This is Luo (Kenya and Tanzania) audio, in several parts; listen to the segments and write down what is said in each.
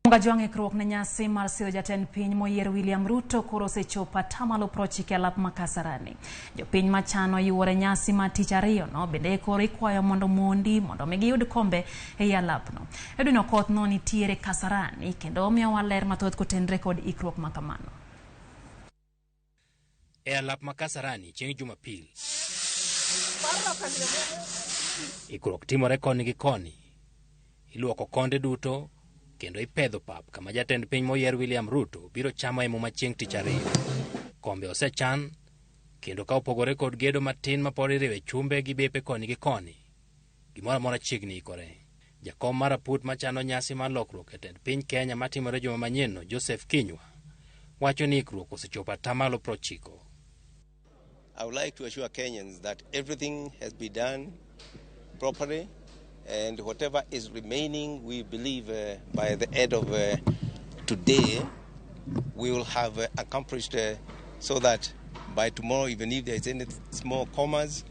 Ngajwang ikruok na nyasi mar Sidho jatend piny moyier William Ruto koro osechopo atamalo 90 Makasarani. Jopiny machano yuore nyasi ma tich ariyo no bende koro ikwayo mondo mondi mondo giyud kombe e alapno. Edwino koth no nitiere Kasarani kendo omiyo waler mathoth kotenre kod ikruok makamano. E alap Makasarani chieng' Jumapil. Ikruok timore koni gi koni. Iluoko konde duto kendo ipedho pap kama jatend piny moyier William Ruto biro chamo e muma chieng' tich ariyo. Kombe osechan kendo ka opogore kod gedo matin ma pod iriwe chumbe gi bepe koni gi koni. Gimoro amora chiegni ikore. Jakom mar aput machano nyasi mar lokruok e tend piny Kenya matimore juma manyien Joseph Kinywa wacho ni ikruok osechopo atamalo 90. I would like to assure Kenyans that everything has been done properly, and whatever is remaining, we believe by the end of today, we will have accomplished so that by tomorrow, even if there is any small commas,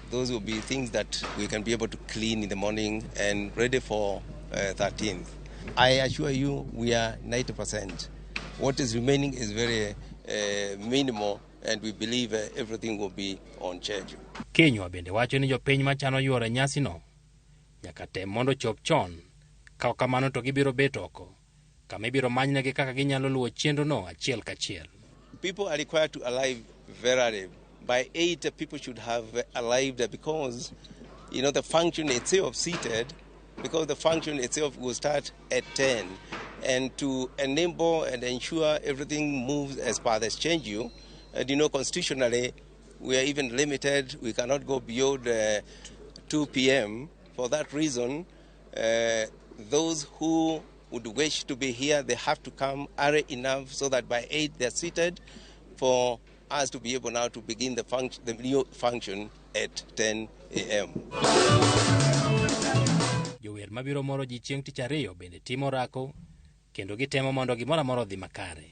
those will be things that we can be able to clean in the morning and ready for 13th. I assure you, we are 90%. What is remaining is very minimal, and we believe everything will be on schedule. Kenywa bende wacho ni jopiny machano yuore nyasi no nyaka tem mondo chop chon ka kamano to gibiro bet oko kama ibiro manynegi kaka ginyalo luwo chenro no achiel kachiel. People are required to arrive very early. By 8, people should have arrived because, you know, the function itself seated, because the function itself will start at 10. And to enable and ensure everything moves as per the schedule, you know, constitutionally, we are even limited. We cannot go beyond 2 p.m. For that reason, those who would wish to be here, they have to come early enough so that by 8 they're seated for us to be able now to begin the new function at 10 a.m. Jower mabiro moro ji chieng' tich ariyo bende timo rako kendo gitemo mondo gimoro amora odhi makare.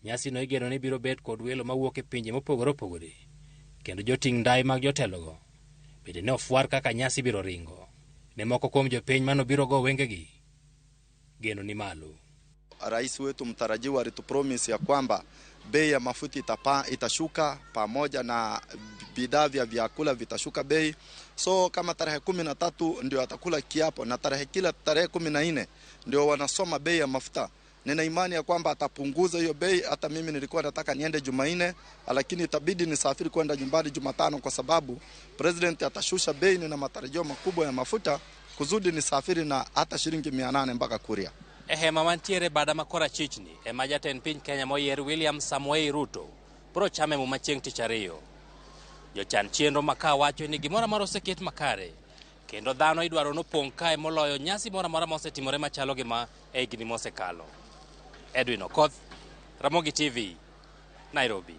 Nyasi no igeno ni biro bet kod welo mawuok e pinje mopogore opogore kendo joting' ndai mag jotelogo bende ne ofwar kaka nyasi biro ringo. Ne moko kuom jopiny mano biro go wengegi geno ni malo. Rais wetu mtarajiwa alitupromise ya kwamba bei ya mafuta itashuka pamoja na bidhaa vya vyakula vitashuka bei. So kama tarehe 13 ndio atakula kiapo na tarehe 14 ndio wanasoma bei ya mafuta. Nina imani ya kwamba atapunguza hiyo bei. Hata mimi nilikuwa nataka niende Jumanne, lakini itabidi nisafiri kwenda nyumbani Jumatano kwa sababu president atashusha bei. Nina matarajio makubwa ya mafuta kuzudi nisafiri na hata shilingi 800 mpaka Kuria. Hema mantiere bada makora chichni ema jatend piny Kenya moyier William Samoei Ruto bro chame muma chieng' tich ariyo. Jochan chenro maka wacho ni gimoro amora oseket makare kendo dhano idwaro nopong' kae moloyo nyasi moro amora mosetimore machalo gima e higni mosekalo. Edwin Okoth, Ramogi TV, Nairobi.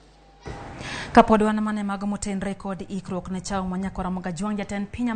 Kapod wan mane mag motenre kod ikruok ne chao manyakora Ngajwang jatend piny